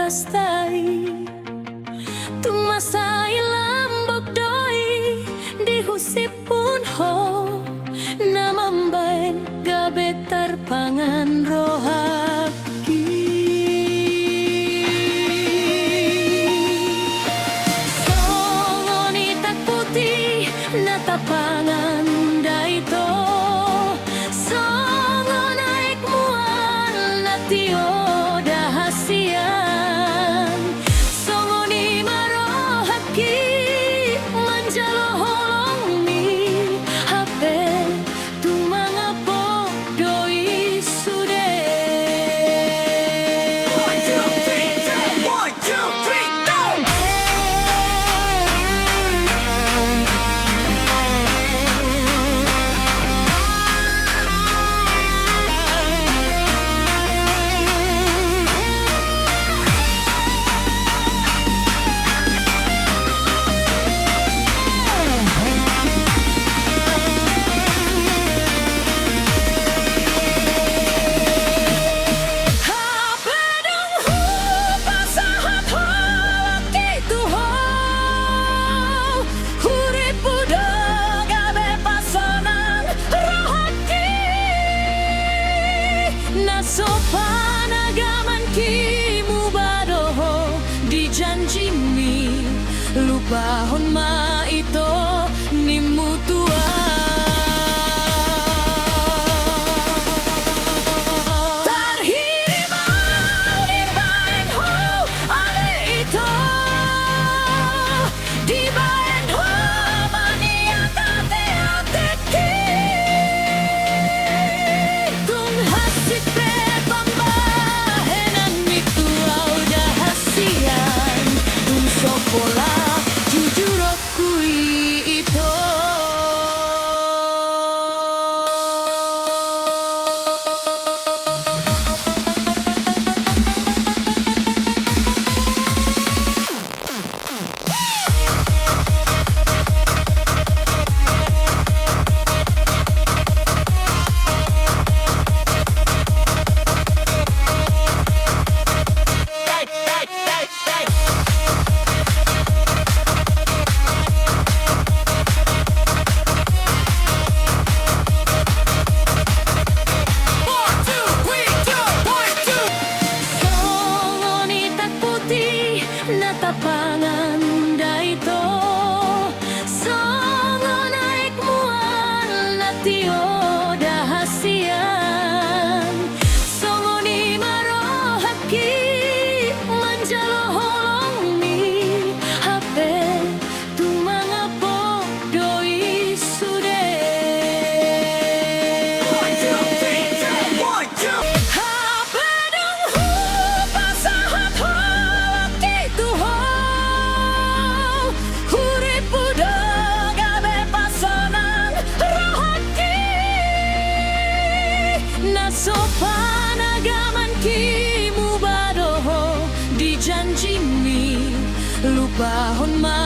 pastai tumasay lambok doi dihusipun ho namambain gabetar pangan rohaki songoni tak putih natapangan daito songo naik mual natio dahasian songoni marohaki manjalo holongni hape tumangapo doi sude 1, 2, 3, 1, 2, 3, go! Sopanagaman kimu badoho dijanjimi lupahon ma ito nimutua tarhirima dibaen ho ale ito dibaen ho maniata te ateki tung hasip pola jujur akui itu natapangan daito songo naik mual natio dahasian songo ni marohaki manjalo holongni hape tumangapo doi sude 1, 2, 3, 1, 2. Sopanagaman kimu badoho dijanjimi lupahon ma